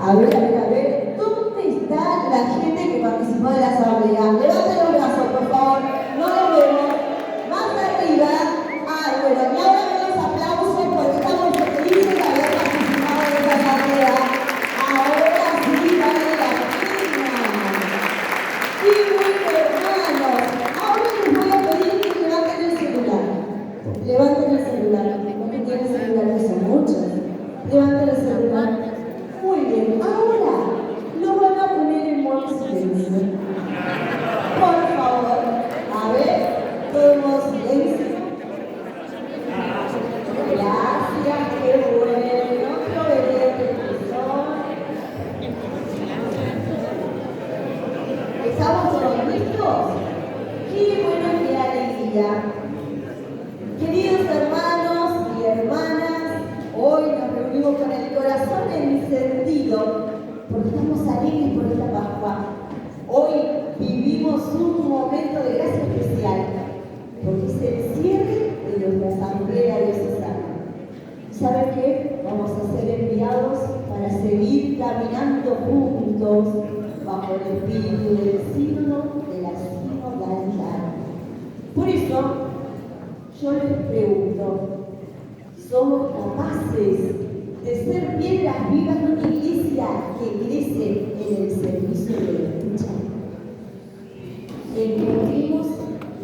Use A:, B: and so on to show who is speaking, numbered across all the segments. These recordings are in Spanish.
A: A ver, ¿dónde está la gente que participó de la asamblea? Levanten los brazos, por favor, no los vemos. Más arriba. Ay, bueno, y ahora ven los aplausos porque estamos felices de haber participado de esta asamblea. Ahora sí vale la pena. Y bueno, hermanos, ahora les voy a pedir que levanten el celular. Levanten el celular. ¿Cuántos tienen celular? Que son muchos. Levanten el celular. Muy bien, ahora lo van a poner en modo silencio. Por favor, a ver, todo en modo silencio. Gracias, qué bueno, qué obedientes que son. ¿Estamos todos listos? Qué bueno, qué alegría. Queridos hermanos y hermanas, hoy nos reunimos con el corazón encendido porque estamos alegres por esta Pascua. Hoy vivimos un momento de gracia especial porque es el cierre de nuestra asamblea diocesana. ¿Y saben qué? Vamos a ser enviados para seguir caminando juntos bajo el espíritu del sínodo de la sinodalidad. Por eso, yo les pregunto, ¿somos capaces de ser piedras vivas de una iglesia que crece en el servicio de la escucha? Encontremos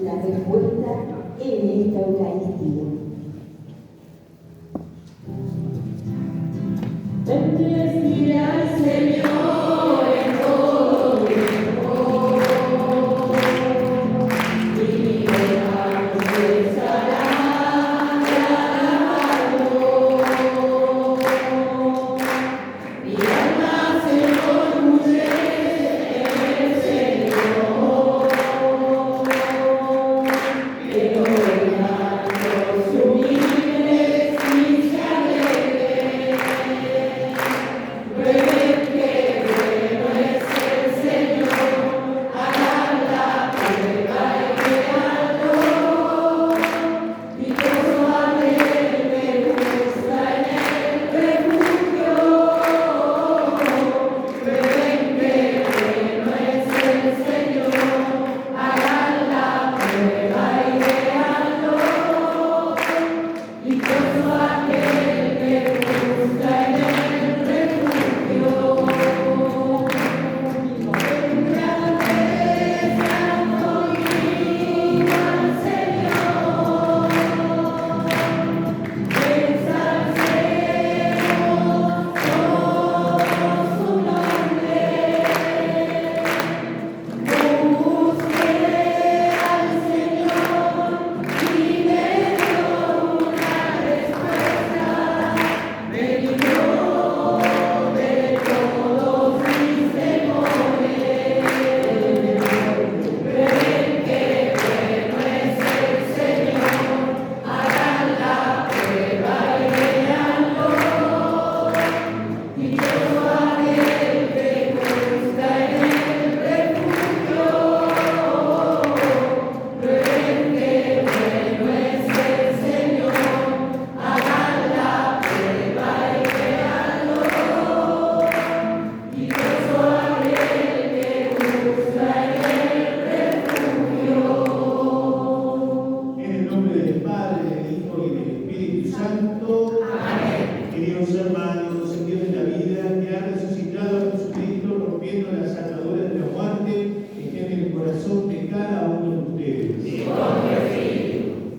A: la respuesta en esta Eucaristía. Bendeciré al Señor en todo tiempo, y mi alma no cesará.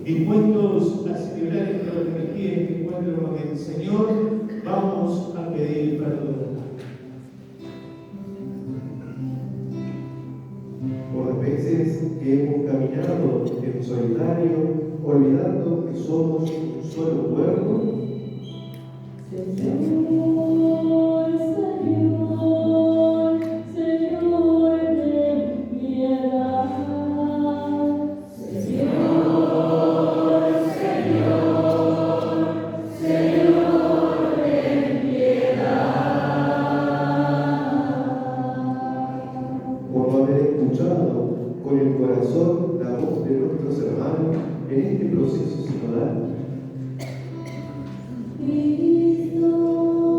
B: Dispuestos a celebrar esta Eucaristía, este encuentro con el Señor, vamos a pedir perdón.
C: Por las veces que hemos caminado en solitario, olvidando que somos un solo cuerpo. Con el corazón la voz de nuestros hermanos en este proceso sinodal.
A: Cristo.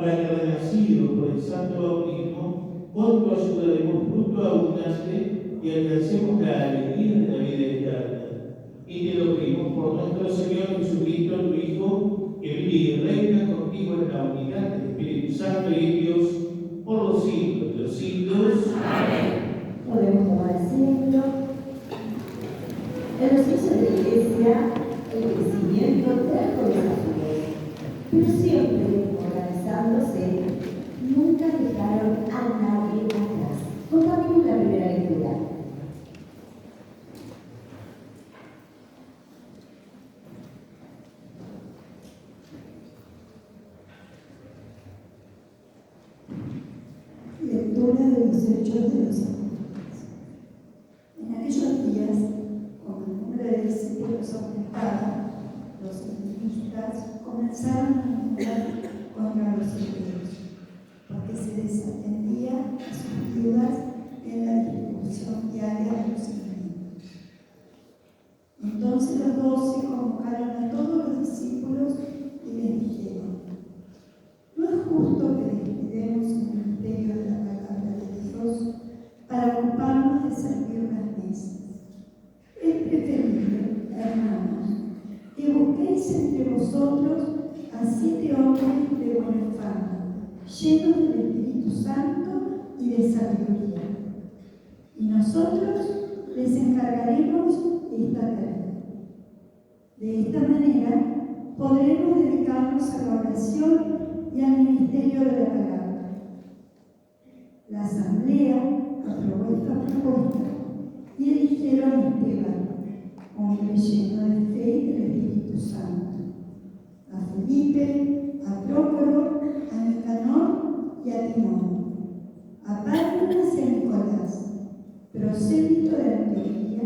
B: para que, renacido por el santo bautismo, con tu ayuda demos fruto abundante y alcancemos la alegría de la vida eterna. Y te lo pedimos por nuestro Señor Jesucristo, tu Hijo, que vive y reina contigo en la unidad del Espíritu Santo y Dios, por los siglos de los siglos.
A: Amén. Podemos tomar asiento. En los hechos de la Iglesia, el crecimiento trajo desafíos, pero siempre organizándose, nunca dejaron a nadie atrás. Compartimos la primera lectura.
D: Lectura de los Hechos de los Apóstoles. En aquellos días, como el número de discípulos aumentaba, los helenistas comenzaron a murmurar contra los hebreos, porque se desatendía a sus viudas en la distribución diaria de los alimentos. Entonces los 12 convocaron a todos los discípulos y les dijeron: no es justo que descuidemos el ministerio de la palabra de Dios para ocuparnos de servir las mesas. Es preferible, hermanos, que busquéis entre vosotros a 7 hombres de buena fama, llenos del Espíritu Santo y de sabiduría. Y nosotros les encargaremos esta tarea. De esta manera podremos dedicarnos a la oración y al ministerio de la palabra. La asamblea aprobó esta propuesta y eligieron a Esteban, hombre lleno de fe y del Espíritu Santo, a Felipe, a Prócoro, a Nicanor y a Timón, a Pármenas y a Nicolás, prosélito de Antioquía.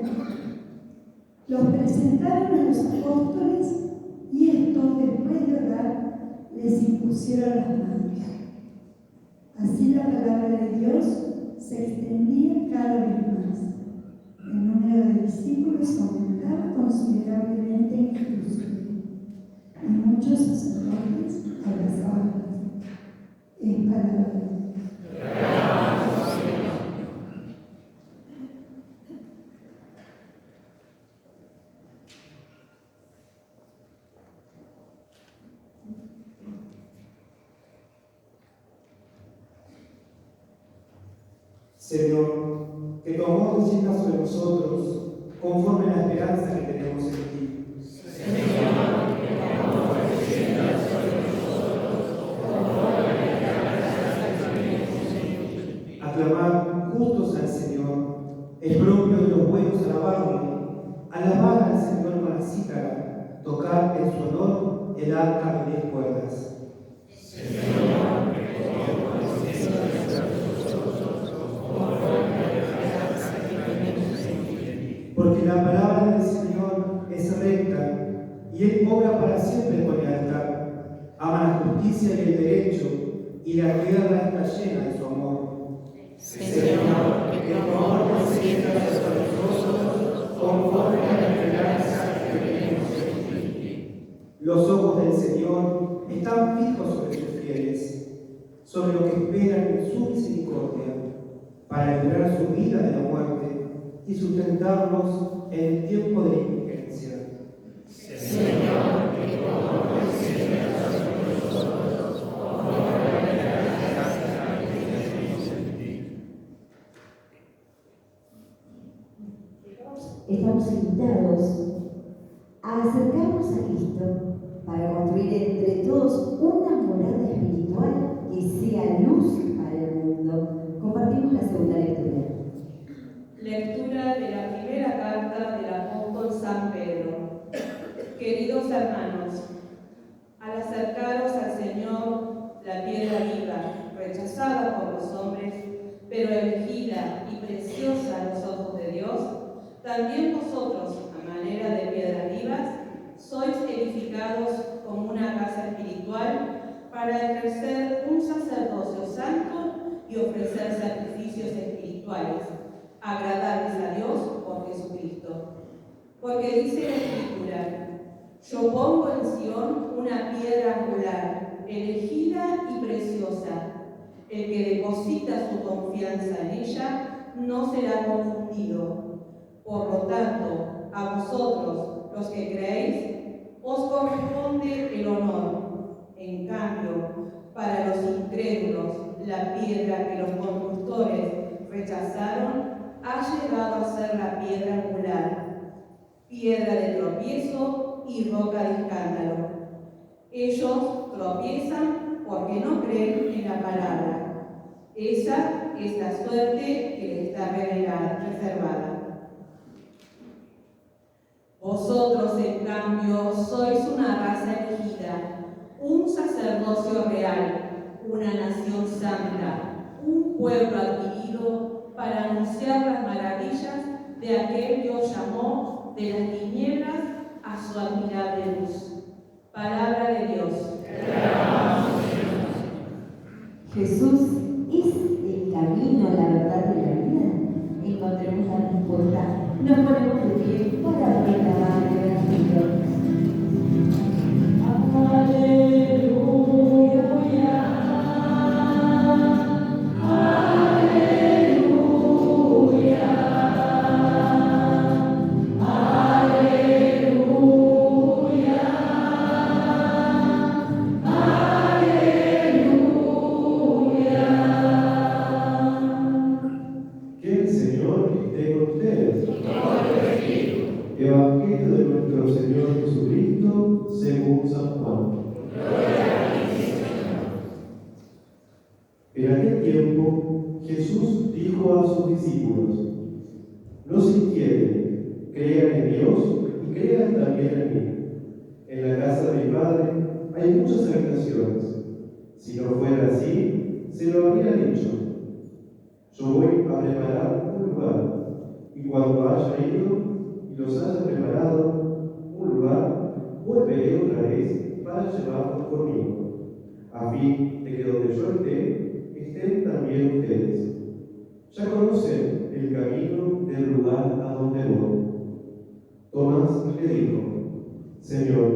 D: Los presentaron a los apóstoles y estos, después de orar, les impusieron las manos. Así la palabra de Dios se extendía cada vez más. El número de discípulos aumentaba considerablemente en Jerusalén, y muchos sacerdotes abrazaban la fe. Es palabra de Dios.
C: Señor, que tu amor descienda sobre nosotros, conforme a la esperanza que tenemos en ti.
E: Señor, que tu amor descienda sobre nosotros, conforme a la esperanza que tenemos en ti.
C: Aclamar justos al Señor, es propio de los buenos alabarle, alabar al Señor con la cítara, tocar en su honor el arca de 10 cuerdas.
E: Señor, que tu amor descienda sobre nosotros, conforme a la esperanza que tenemos en ti.
C: Porque la palabra del Señor es recta, y Él obra para siempre con lealtad. Ama la justicia y el derecho, y la tierra está llena de su amor.
E: Señor, que tu amor descienda sobre nosotros, conforme a la esperanza que tenemos en ti.
C: Los ojos del Señor están fijos sobre sus fieles, sobre los que esperan en su misericordia, para librar su vida de la muerte y sustentarlos en el tiempo de la indigencia.
E: Señor, que tu amor descienda sobre nosotros, conforme a la esperanza que tenemos en ti.
A: Estamos invitados a acercarnos a Cristo para construir entre todos una morada espiritual que sea luz para el mundo. Compartimos la segunda lectura.
F: Lectura de la primera carta del apóstol San Pedro. Queridos hermanos, al acercaros al Señor, la piedra viva, rechazada por los hombres, pero elegida y preciosa a los ojos de Dios, también vosotros, a manera de piedras vivas, sois edificados como una casa espiritual para ejercer un sacerdocio santo y ofrecer sacrificios espirituales, agradables a Dios por Jesucristo. Porque dice la Escritura: yo pongo en Sión una piedra angular, elegida y preciosa El que deposita su confianza en ella no será confundido. Por lo tanto, a vosotros, los que creéis, os corresponde el honor. En cambio, para los incrédulos, la piedra que los constructores rechazaron ha llegado a ser la piedra angular, piedra de tropiezo y roca de escándalo. Ellos tropiezan porque no creen en la palabra. Esa es la suerte que les está reservada. Vosotros, en cambio, sois una raza elegida, un sacerdocio real, una nación santa, un pueblo adquirido para anunciar las maravillas de aquel que os llamó de las tinieblas a su admirable luz. Palabra de Dios.
A: Jesús es el camino, la verdad y la vida. Encontremos la respuesta. Nos ponemos de pie para proclamar el Evangelio.
C: Que el Señor esté con ustedes. Evangelio de nuestro Señor Jesucristo según San Juan. En aquel tiempo Jesús dijo a sus discípulos: no se inquieten, crean en Dios y crean también en mí. En la casa de mi Padre hay muchas habitaciones. Si no fuera así, se lo habría dicho. Yo voy a preparar un lugar, y cuando haya ido y los haya preparado un lugar, volveré otra vez para llevarlos conmigo, a fin de que donde yo esté, estén también ustedes. Ya conocen el camino del lugar a donde voy. Tomás le dijo: Señor,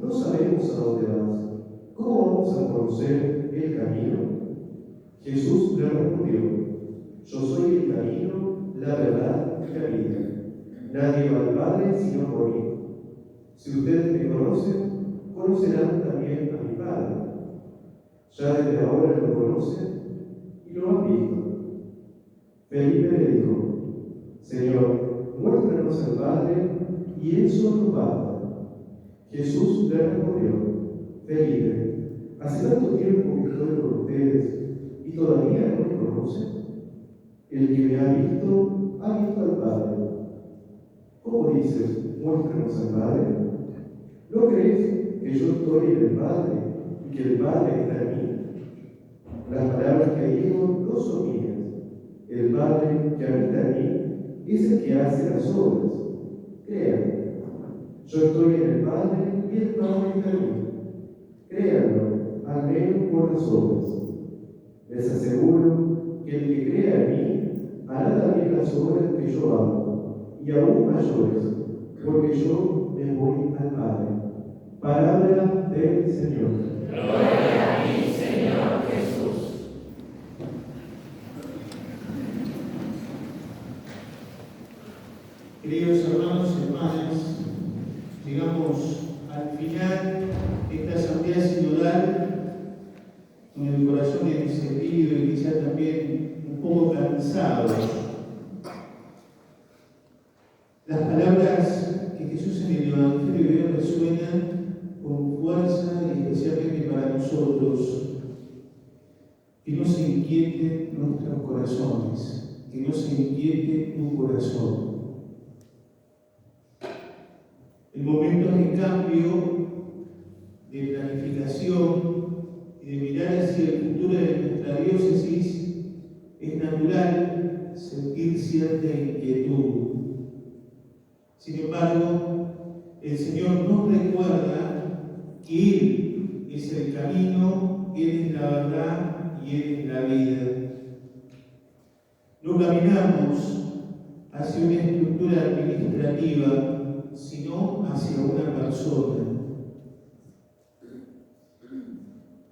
C: no sabemos a dónde vas. ¿Cómo vamos a conocer el camino? Jesús le respondió: yo soy el camino, la verdad y la vida. Nadie va al Padre sino por mí. Si ustedes me conocen, conocerán también a mi Padre. Ya desde ahora lo conocen y lo han visto. Felipe le dijo: Señor, muéstranos al Padre y eso nos basta. Jesús le respondió: Felipe, hace tanto tiempo que estoy con ustedes y todavía no me conocen. El que me ha visto al Padre. ¿Cómo dices, muéstranos al Padre? ¿No crees que yo estoy en el Padre y que el Padre está en mí? Las palabras que digo no son mías. El Padre que habita en mí es el que hace las obras. Crean. Yo estoy en el Padre y el Padre está en mí. Créanlo, al menos por las obras. Les aseguro que el que crea en mí hará también las obras que yo hago, y aún mayores, porque yo me voy al Padre. Palabra del Señor.
E: Gloria a ti, Señor Jesús.
B: Queridos hermanos y hermanas, llegamos al final de esta asamblea sinodal con el corazón encendido y quizá también un poco cansado. Las palabras que Jesús en el Evangelio de hoy resuenan con fuerza y especialmente para nosotros. Que no se inquieten nuestros corazones, que no se inquiete tu corazón. En momentos de cambio, de planificación y de mirar hacia el futuro de nuestra diócesis, es natural sentir cierta inquietud. Sin embargo, el Señor nos recuerda que Él es el camino, Él es la verdad y Él es la vida. No caminamos hacia una estructura administrativa, sino hacia una persona.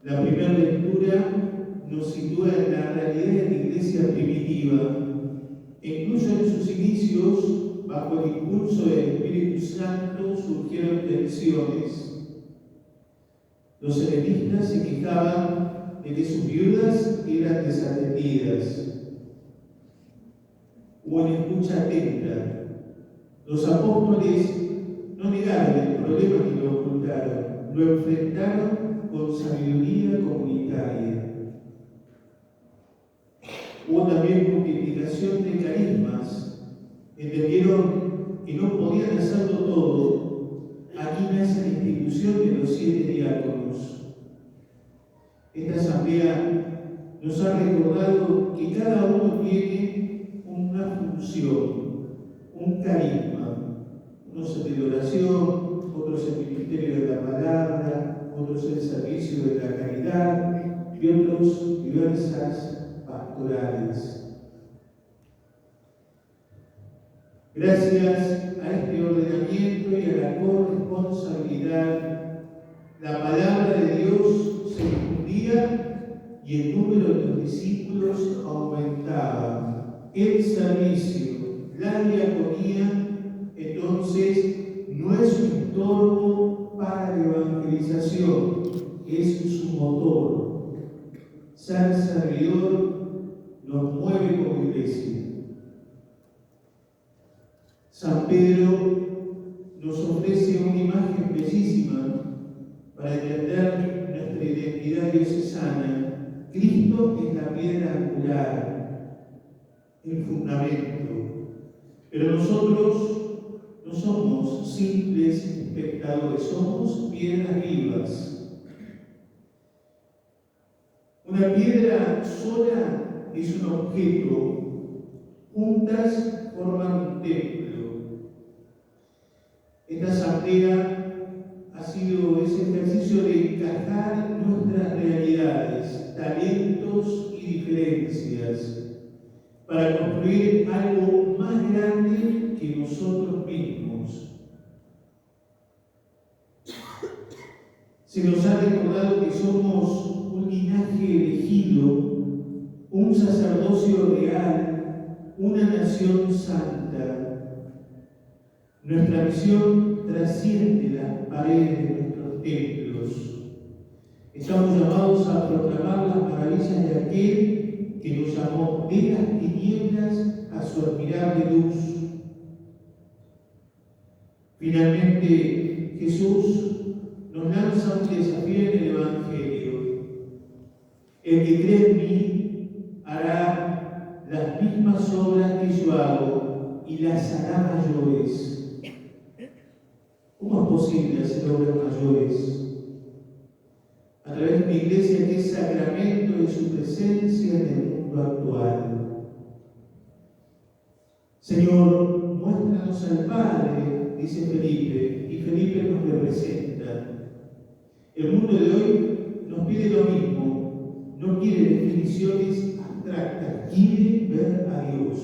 B: La primera lectura nos sitúa en definitiva. Incluso en sus inicios, bajo el impulso del Espíritu Santo, surgieron tensiones. Los helenistas se quejaban de que sus viudas eran desatendidas. Hubo una escucha atenta. Los apóstoles no negaron el problema ni lo ocultaron, lo enfrentaron con sabiduría comunitaria. Hubo también multiplicación de carismas. Entendieron que no podían hacerlo todo. Aquí nace la institución de los 7 diáconos. Esta asamblea nos ha recordado que cada uno tiene una función, un carisma. Unos en la oración, otros en el ministerio de la palabra, otros en el servicio de la caridad y otros diversas pastorales. Gracias a este ordenamiento y a la corresponsabilidad, la palabra de Dios se difundía y el número de los discípulos aumentaba. El servicio, la diaconía, entonces, no es un estorbo para la evangelización, es su motor. Ser servidor nos mueve como iglesia. San Pedro nos ofrece una imagen bellísima para entender nuestra identidad diocesana. Cristo es la piedra angular, el fundamento. Pero nosotros no somos simples espectadores, somos piedras vivas. Una piedra sola es un objeto, juntas forman un templo. Esta asamblea ha sido ese ejercicio de encajar nuestras realidades, talentos y diferencias para construir algo más grande que nosotros mismos. Se nos ha recordado que somos un linaje elegido, un sacerdocio real, una nación santa. Nuestra misión trasciende las paredes de nuestros templos. Estamos llamados a proclamar las maravillas de aquel que nos llamó de las tinieblas a su admirable luz. Finalmente, Jesús nos lanza un desafío en el Evangelio. El que cree en mí hará las mismas obras que yo hago y las hará mayores. ¿Cómo es posible hacer obras mayores? A través de una iglesia que es sacramento de su presencia en el mundo actual. Señor, muéstranos al Padre, dice Felipe, y Felipe nos representa. El mundo de hoy nos pide lo mismo, no quiere definiciones abstractas, quiere ver a Dios.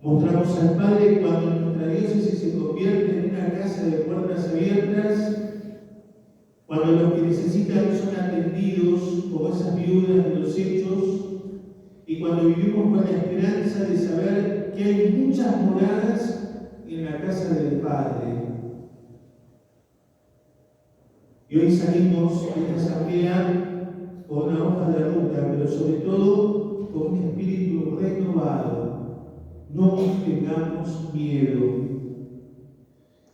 B: Mostramos al Padre cuando nuestra diócesis se convierte en una casa de puertas abiertas, cuando los que necesitan son atendidos como esas viudas de los hechos, y cuando vivimos con la esperanza de saber que hay muchas moradas en la casa del Padre. Y hoy salimos de esta asamblea con una hoja de ruta, pero sobre todo con un espíritu renovado. No tengamos miedo.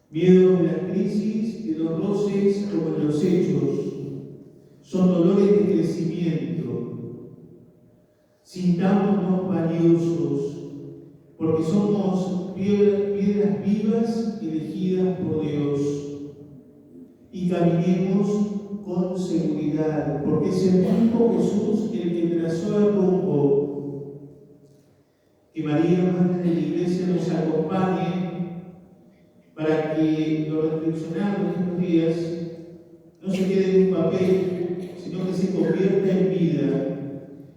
B: Miedo de la crisis, de los roces como en los hechos. Son dolores de crecimiento. Sintámonos valiosos, porque somos piedras vivas elegidas por Dios. Y caminemos con seguridad, porque es el mismo Jesús el que trazó el rumbo. Que María, Madre de la Iglesia, nos acompañe para que lo reflexionado en estos días no se quede en un papel, sino que se convierta en vida,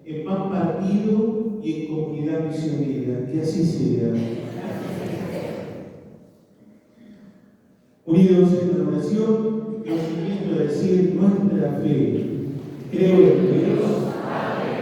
B: en pan partido y en comunidad misionera. Que así sea. Unidos en la oración, los invito a decir nuestra fe. Creo en Dios, Padre,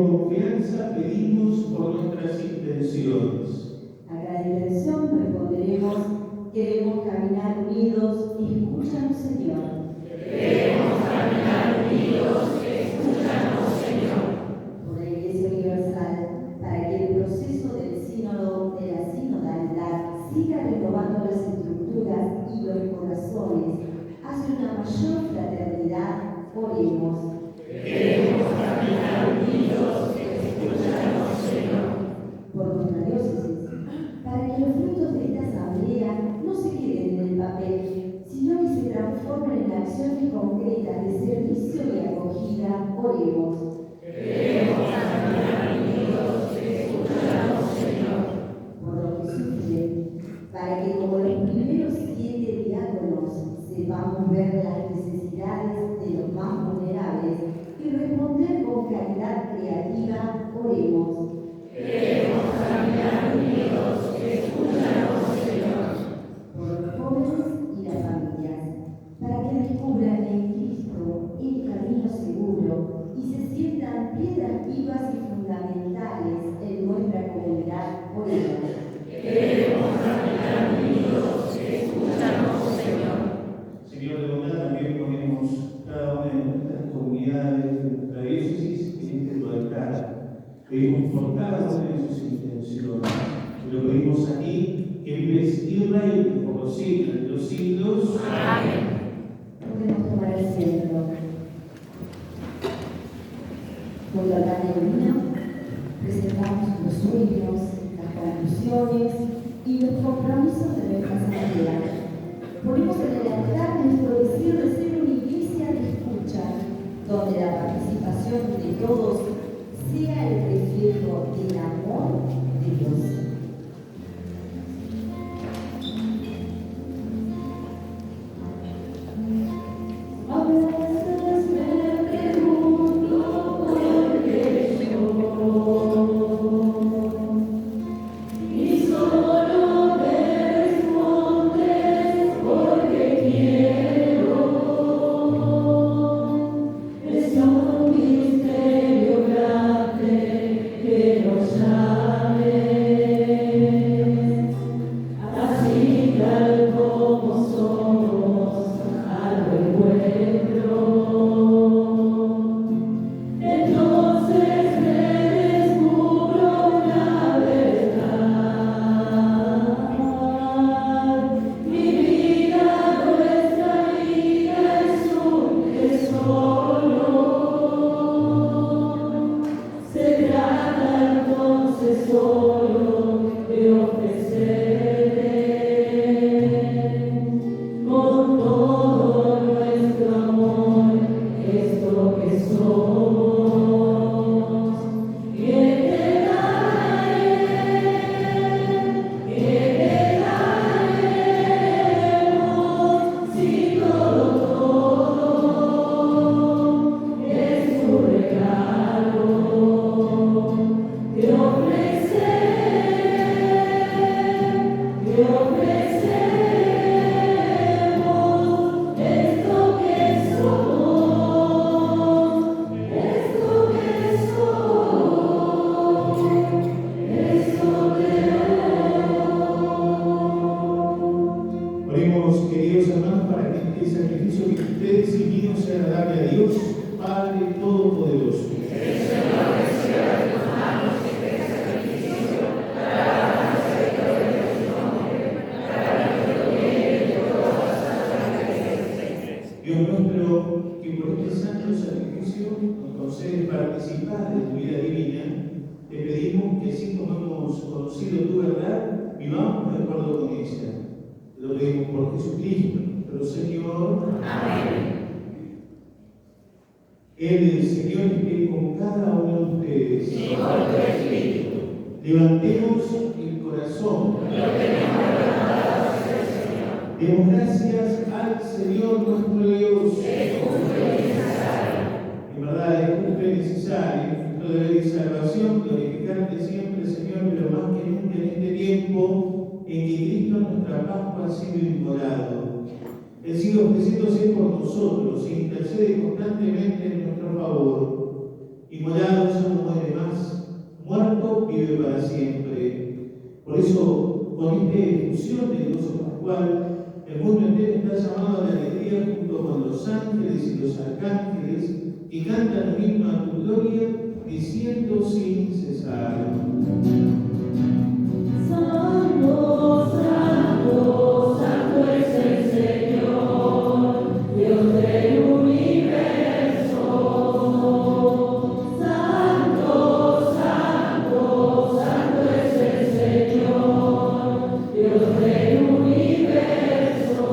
B: con confianza pedimos por nuestras intenciones.
A: A cada intención responderemos, queremos caminar unidos, escúchanos, Señor.
E: Queremos caminar unidos, escúchanos, Señor.
A: Por la Iglesia Universal, para que el proceso del sínodo de la sinodalidad siga renovando las estructuras y los corazones hacia una mayor fraternidad, oremos.
E: Queremos caminar unidos, escúchanos, Señor.
A: Por nuestra diócesis, para que los frutos de esta asamblea no se queden en el papel, sino que se transformen en acciones concretas de servicio y acogida, oremos.
E: Queremos caminar unidos, escúchanos, Señor.
A: Por los que sufren, para que como los primeros 7 diáconos sepamos ver las necesidades de los más vulnerables y responder con caridad creativa, oremos.
E: Queremos caminar unidos, escúchanos, Señor.
A: Por los jóvenes y las familias, para que descubran en Cristo el camino seguro y se sientan piedras vivas y fundamentales en nuestra comunidad, oremos.
E: Queremos caminar unidos, escúchanos, Señor.
B: Señor de bondad, también ponemos cada una de nuestras comunidades, de nuestra diócesis, en este tu altar. Pedimos por cada una de sus intenciones. Te lo pedimos a ti, que vives y reinas por los siglos de los siglos.
E: Amén.
A: Podemos tomar asiento. Junto al pan de vino, presentamos los sueños, las conclusiones y los compromisos de nuestra asamblea. Ponemos en el altar nuestro deseo de ser una iglesia de escucha, donde la participación de todos sea el reflejo del amor de Dios. A veces me pregunto por qué y solo me respondes porque quiero. Es un misterio grande que no sabes, así tal como somos al encuentro. Entonces me descubro una verdad. Mi vida, nuestra vida es un tesoro. Se trata entonces solo de ofrecerte con todo nuestro amor esto que somos. Que te daremos si todo es tu regalo. Te ofrecemos esto que somos, esto que somos, esto que
B: Oremos, queridos hermanos, para que este sacrificio que ustedes y míos sea agradable a Dios, Padre Todopoderoso. Dios nuestro, que por este santo sacrificio nos concede participar de tu vida divina, te pedimos que así como hemos conocido tu verdad, vivamos de acuerdo con ella. Te lo pedimos por Jesucristo, nuestro Señor.
E: Amén.
B: Él, el Señor, esté con cada uno de ustedes.
E: Y con tu espíritu.
B: Levantemos el corazón. Demos gracias al Señor nuestro Dios. En verdad es justo y necesario, nuestro deber y salvación, glorificarte siempre, Señor, pero más que nunca en este tiempo en que Cristo, nuestra Pascua, ha sido inmolado. Él sigue ofreciéndose por nosotros e intercede constantemente en nuestro favor. Inmolado somos de para siempre. Por eso, con esta efusión de gozo pascual, el mundo entero está llamado a la alegría junto con los ángeles y los arcángeles que cantan un himno a tu gloria, diciendo sin cesar.
A: Santo, santo, santo es el Señor, Dios del universo. Santo, santo, santo es el Señor, Dios del universo.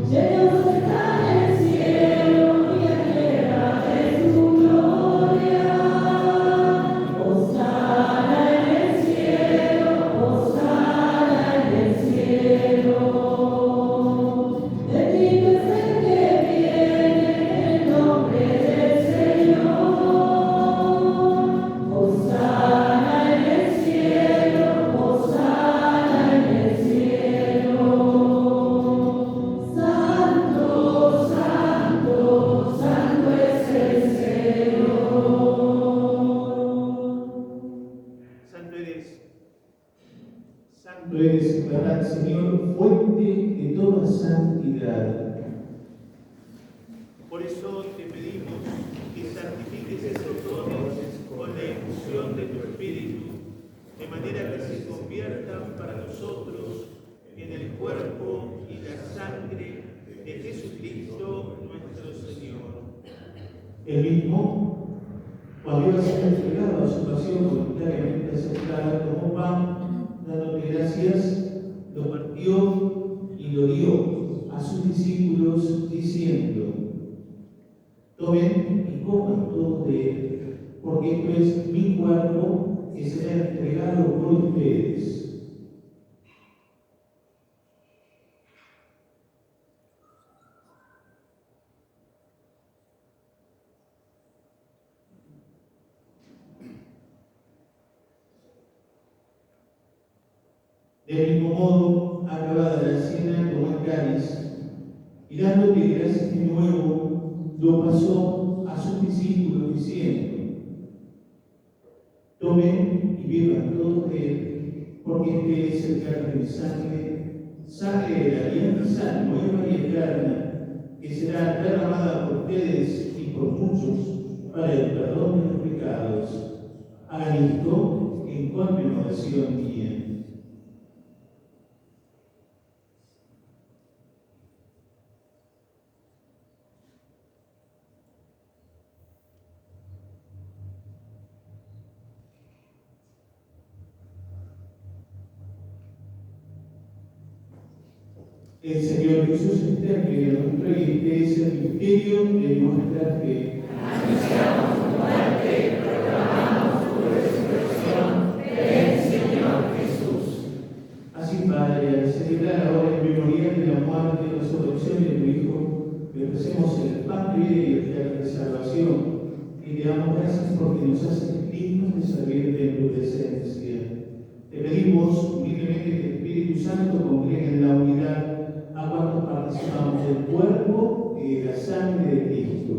A: Llenos está el cielo y la tierra de su gloria. Hosana en el cielo, hosana en el cielo. Bendito es el que viene en el nombre del Señor. Hosana en el cielo, hosana en el cielo. Santo, santo, santo es el Señor.
B: Santo eres, ¿verdad, Señor, fuente de toda santidad?
G: Por eso te pedimos que santifiques esos dones con la infusión de tu Espíritu, de manera que se conviertan para nosotros en el cuerpo y la sangre de Jesucristo nuestro Señor.
B: El mismo, cuando iba a ser entregado a su pasión voluntariamente aceptada, tomó pan, dándote gracias, lo partió y lo dio a sus discípulos, diciendo: tomen y coman todos de él, porque esto es mi cuerpo que será entregado por ustedes. Del mismo modo, acabada la cena, tomó el cáliz y dándote gracias de nuevo, lo pasó a sus discípulos diciendo: tomen y beban todos de él, porque este es el carne de mi sangre de la alianza nueva y eterna, que será derramada por ustedes y por muchos para el perdón de los pecados. Hagan esto en conmemoración mía. El Señor Jesús está en medio nuestro y este es el misterio de nuestra fe.
E: Anunciamos tu muerte y proclamamos tu resurrección. Ven, Señor Jesús.
B: Así, Padre, al celebrar ahora el memorial de la muerte y resurrección de tu Hijo, le ofrecemos el pan de vida y el altar de salvación y te damos gracias porque nos haces dignos de servir en tu presencia. Te pedimos humildemente que el Espíritu Santo congregue en la unidad a cuantos participamos del cuerpo y de la sangre de Cristo.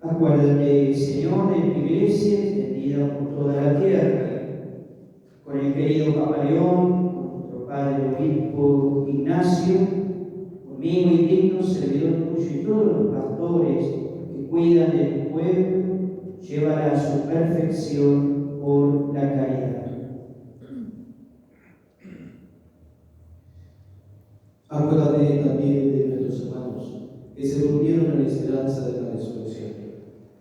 C: Acuérdate, Señor, de tu iglesia extendida por toda la tierra, con el querido Papa León, con nuestro Padre Obispo Ignacio, conmigo indigno servidor tuyo y todos los pastores que cuidan de tu pueblo, llévala a su perfección por la caridad.
H: Acuérdate también de nuestros hermanos que se durmieron en la esperanza de la resurrección,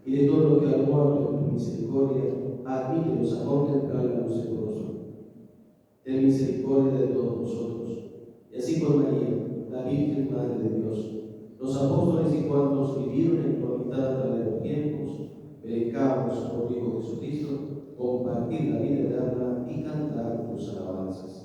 H: y de todo lo que han muerto en tu misericordia, admítelos a contemplar la luz de tu rostro. Ten misericordia de todos nosotros, y así por María, la Virgen Madre de Dios, los apóstoles y cuantos vivieron en tu amistad a través de los tiempos, merezcamos por tu Hijo Jesucristo compartir la vida eterna y cantar tus alabanzas.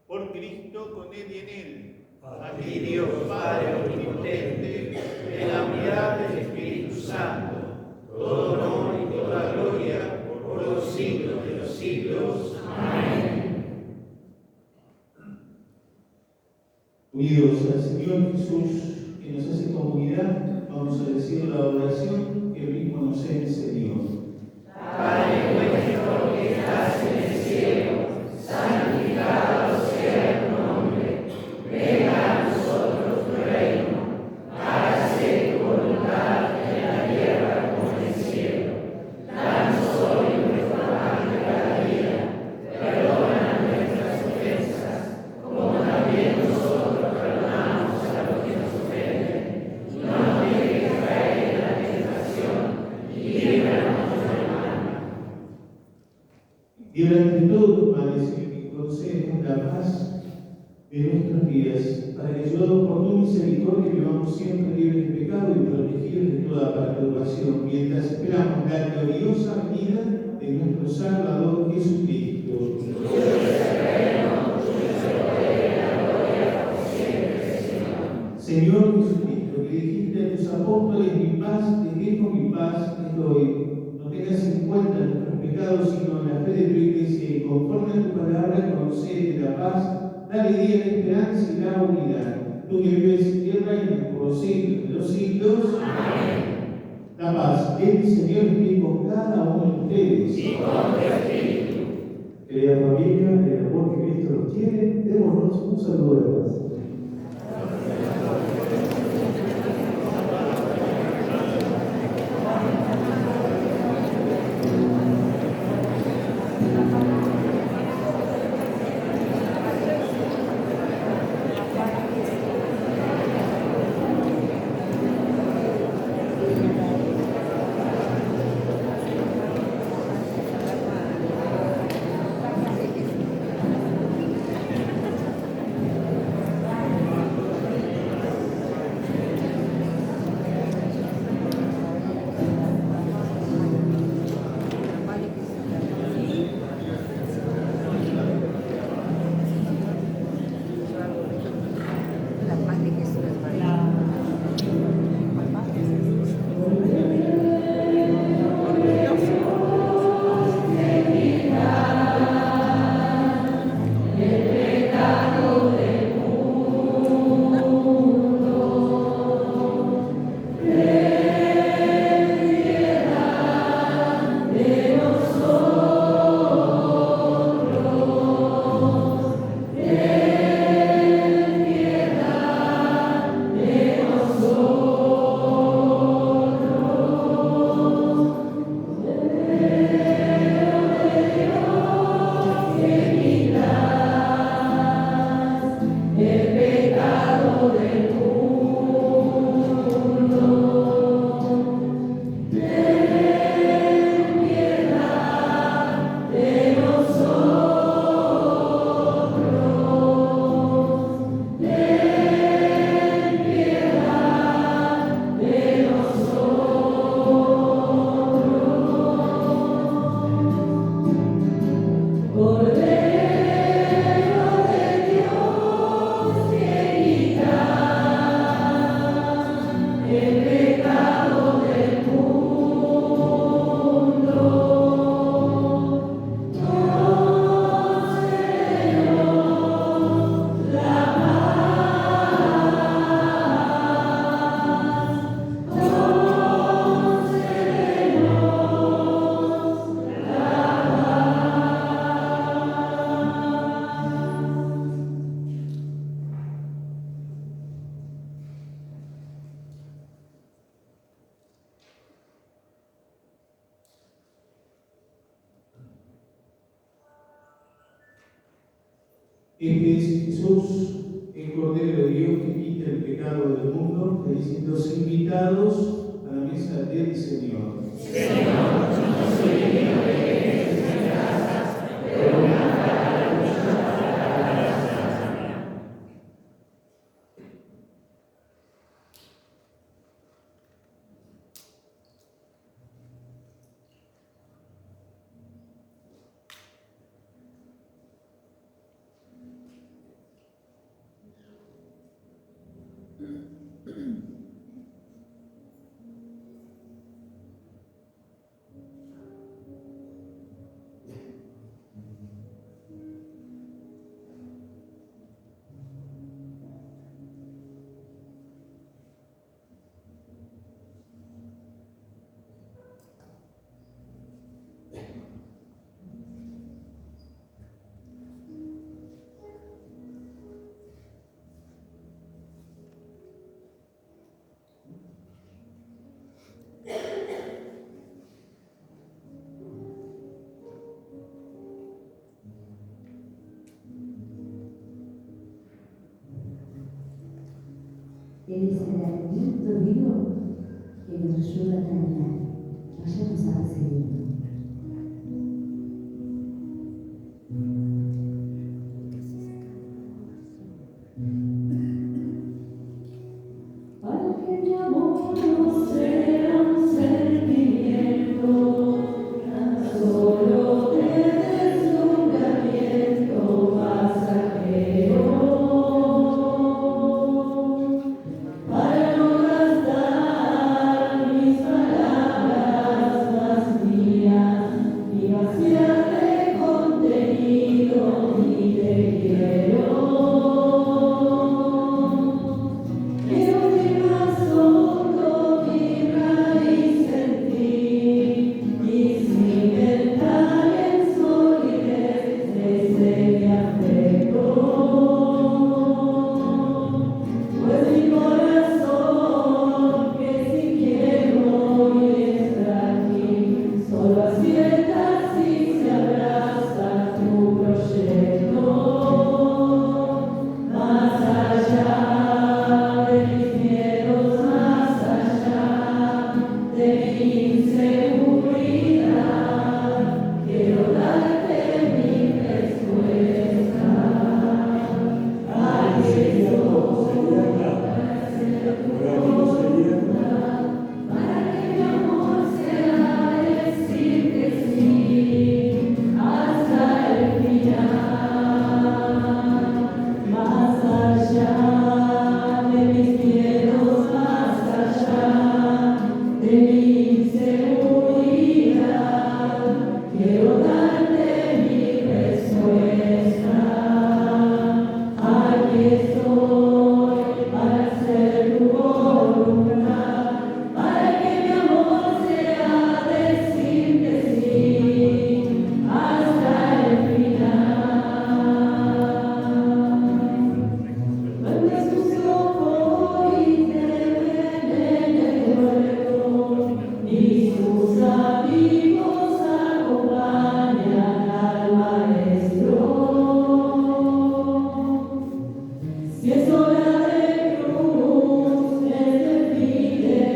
G: Por Cristo, con Él y en Él.
E: A ti, Dios Padre omnipotente, en la unidad del Espíritu Santo, todo honor y toda gloria por los siglos de los siglos. Amén.
B: Unidos al Señor Jesús, que nos hace comunidad, vamos a decir la oración que Él mismo nos enseñó.
E: Padre nuestro que estás en el cielo, santificado sea tu nombre. Venga a nosotros tu reino. Hágase tu voluntad en la tierra como en el cielo. Danos hoy nuestro pan de cada día. Perdona nuestras ofensas, como también nosotros perdonamos a los que nos ofenden. No nos dejes caer en la tentación y líbranos del mal.
B: Y durante todos, Padre, que concedemos la paz de nuestros días, para que, ayudados por tu misericordia, vivamos siempre libres de pecado y protegidos de toda perturbación, mientras esperamos la gloriosa venida de nuestro Salvador Jesucristo. Señor Jesucristo, que dijiste a tus apóstoles, mi paz te dejo, mi paz te doy. No tengas en cuenta nuestros pecados, sino en la fe de tu Iglesia, y conforme a tu palabra, concede la paz, la alegría, la esperanza y la unidad. Tú que vives y reinas por los siglos de los siglos. Amén. La paz del Señor esté con cada uno de ustedes.
E: Y con tu espíritu.
H: Querida familia, en el amor que Cristo nos tiene, démonos un saludo de paz.
B: Este es Jesús, el Cordero de Dios que quita el pecado del mundo. Felicitados invitados a la mesa del Señor.
E: Señor, no soy digno de que entres en mi casa, pero una palabra tuya bastará para sanarme.
A: Él es el alimento vivo que nos ayuda a caminar. Vayamos a recibirlo. Para que mi amor no sea un sentimiento, tan solo de deslumbramiento pasajero, para no gastar mis palabras más mías, ni vaciar de contenido ni de quiero. Quiero mi razón con mi raíz en ti y cimentar en solidez desde mi afecto. Pues mi corazón, que si quiero y estar aquí, solo acierta si se abraza tu proyecto. Más allá de mis miedos, más allá de mi inseguridad, quiero darte mi respuesta. Aquí estoy para que mi amor sea decirte sí hasta el final. Más allá de mis miedos, más allá de mi inseguridad, quiero darte mi respuesta. Aquí estoy para hacer tu voluntad, para que mi amor sea decirte sí hasta el final. No es tu socorro y te envenena el cuerpo, ni sus amigos acompañan al maestro. Si es hora de cruz, es de fidelidades,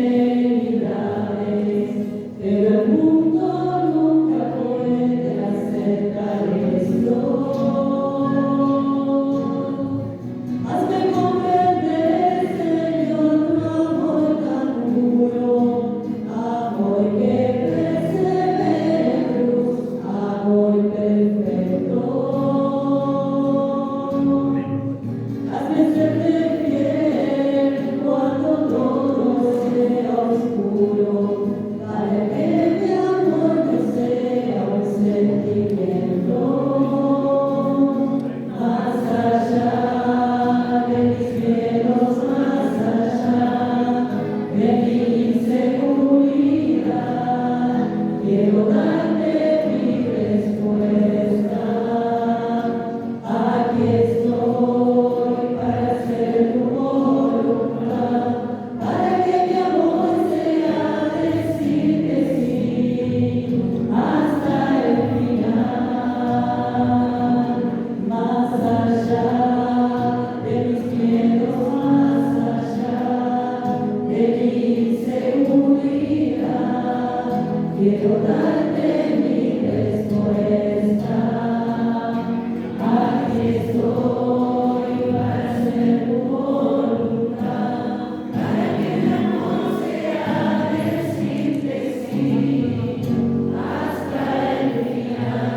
A: pero el mundo nunca puede aceptar esto. Hazme comprender, Señor, tu amor tan puro, amor que persevera en cruz, amor perfecto. Hazme serte fiel cuando todo sea oscuro, para que mi amor no sea un sentimiento. Más allá de mis miedos, más allá de mi inseguridad, quiero darte mi respuesta. Aquí estoy para hacer tu voluntad, para que mi amor sea decirte sí hasta el final. Más allá de mis miedos, más allá de mi inseguridad, quiero darte mi respuesta. Aquí estoy para hacer tu voluntad, para que mi amor sea decirte sí hasta el final.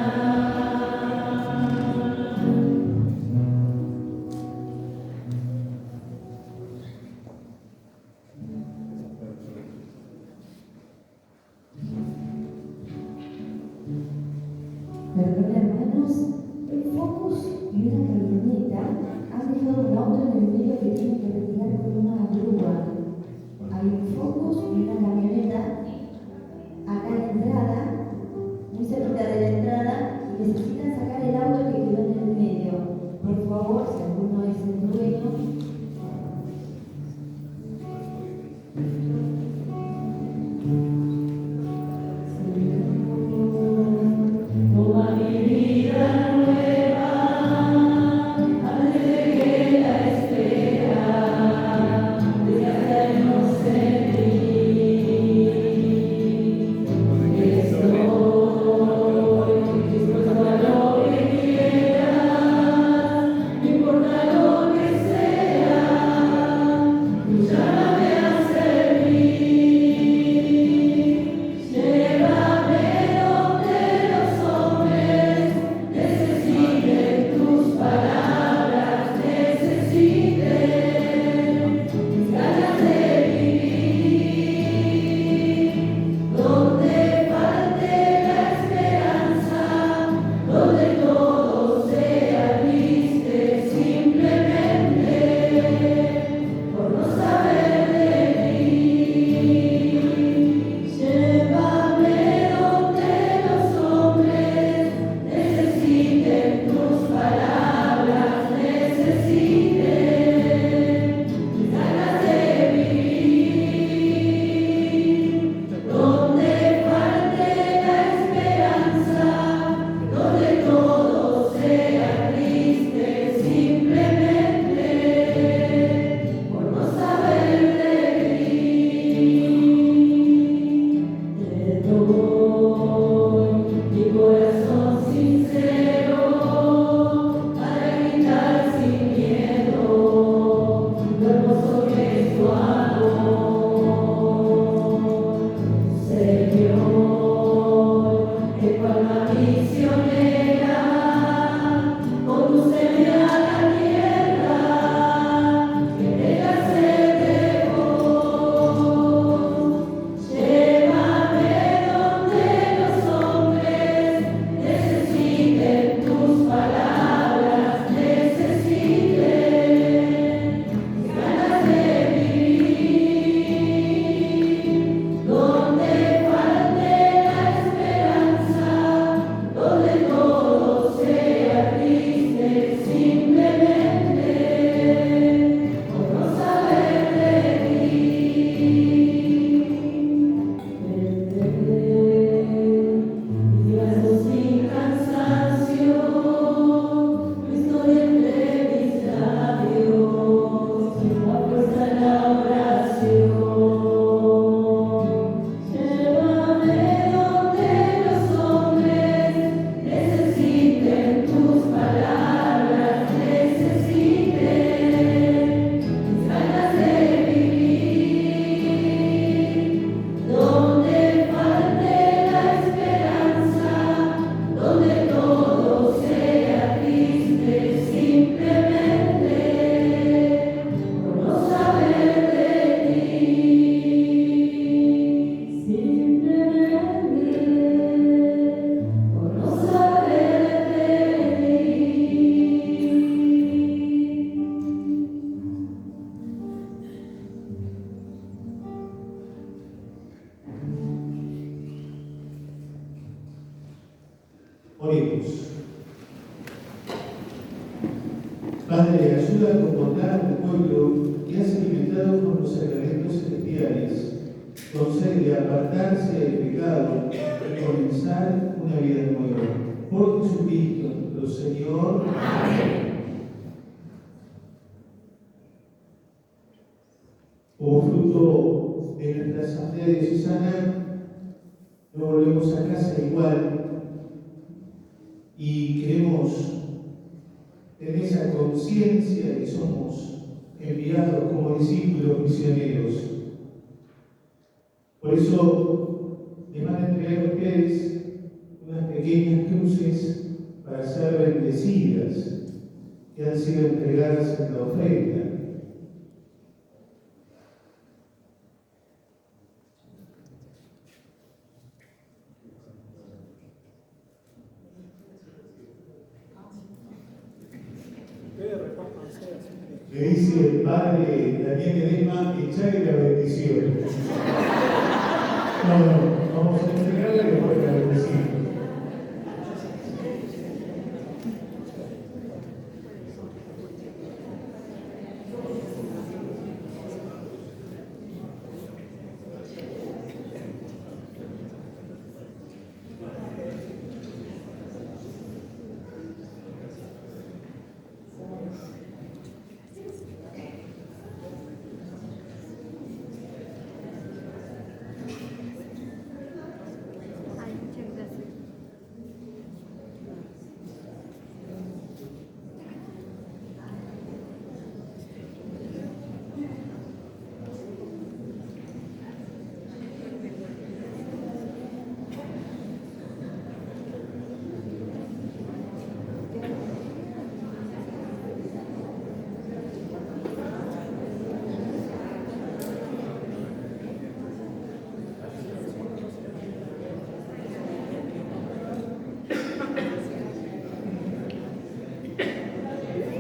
A: Perdón, hermanos, el Focus y una camioneta han dejado un auto en el medio que tienen que retirar con una grúa. Hay un Focus y una camioneta acá en la entrada, muy cerca de la entrada, y necesitan sacar el auto que quedó en el medio. Por favor, si alguno es el dueño. Toma mi vida nueva.
B: Padre, ayuda a comportar al pueblo que has alimentado con los sacramentos celestiales. Concede apartarse del pecado y comenzar una vida nueva. Por Jesucristo, nuestro Señor. Amén. Como fruto de nuestra asamblea diocesana, nos volvemos a casa igual y queremos tener esa conciencia de que somos enviados como discípulos misioneros. Por eso les van a entregar a ustedes unas pequeñas cruces para ser bendecidas, que han sido entregadas en la ofrenda. Le dice el padre Daniel Edema, echarle la bendición. No, vamos a entregarle y después la bendecimos.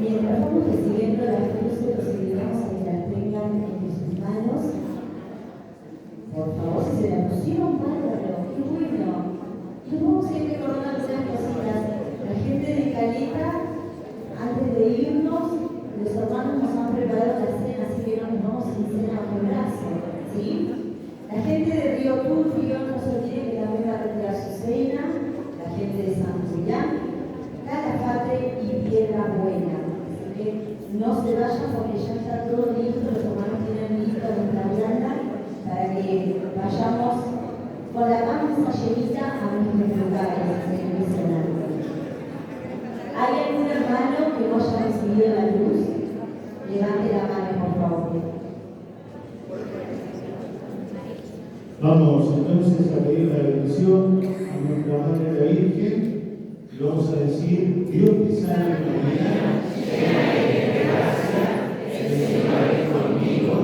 A: Mientras vamos recibiendo las cruces, los invitamos a que las tengan en sus manos. Por favor, si se la pusieron, bárbaro, qué bueno. Y nos vamos a ir recordando algunas cositas. La gente de Caleta, antes de irnos, los hermanos nos han preparado la cena, así que no nos vamos a cena bajo el brazo, ¿sí? La gente de Río Turbio, no se olvide que también va a retirar su cena. La gente de San Julián, Calafate y Piedra Buena. No se vayan porque ya está todo listo, los hermanos tienen listo nuestra vianda para que vayamos con la panza llenita a nuestros lugares en el misionario. ¿Hay algún hermano que no haya recibido la luz? Levante la mano, por favor.
B: Vamos entonces a pedir la bendición a nuestra Madre la Virgen y vamos a decir: Dios te salve María, llena eres de gracia, el Señor es conmigo,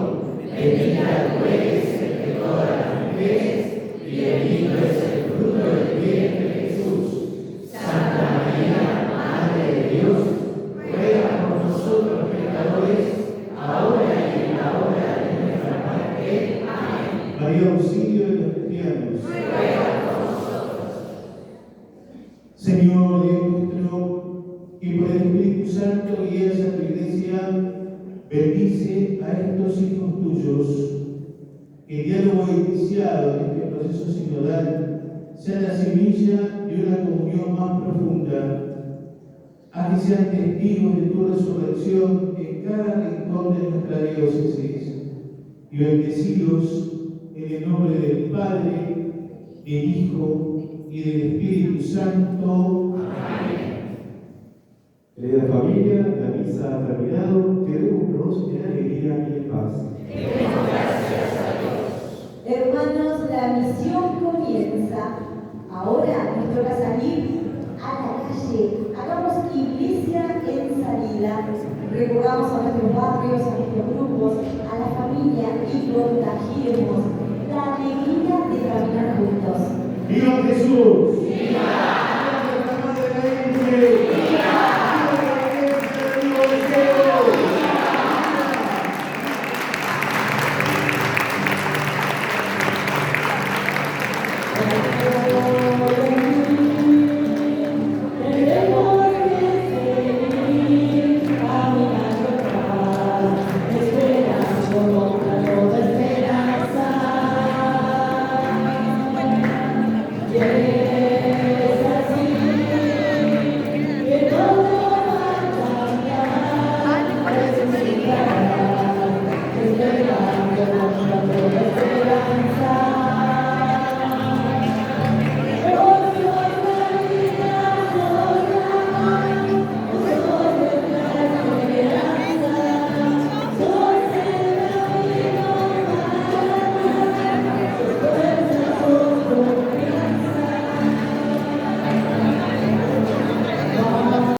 B: bendita tú eres entre todas las mujeres y bendito es el fruto del vientre Jesús. Santa María, Madre de Dios, ruega por nosotros pecadores, ahora y en la hora de nuestra muerte. Amén. María, auxilio de los cristianos, ruega por nosotros. Señor Dios nuestro, que por el Espíritu Santo guías a tu Iglesia, bendice a estos hijos tuyos, que el diálogo iniciado en este proceso sinodal sea la semilla de una comunión más profunda. Haz que sean testigos de tu resurrección en cada rincón de nuestra diócesis y bendecidos en el nombre del Padre, del Hijo y del Espíritu Santo. Amén.
C: Querida familia, la misa ha terminado. Quedémonos en alegría y en paz.
A: Hermanos, la misión comienza. Ahora nos toca salir a la calle. Hagamos iglesia en salida. Recurramos a nuestros barrios, a nuestros grupos, a la familia y contagiemos la alegría de caminar juntos.
B: ¡Viva Jesús!
A: ¡Viva!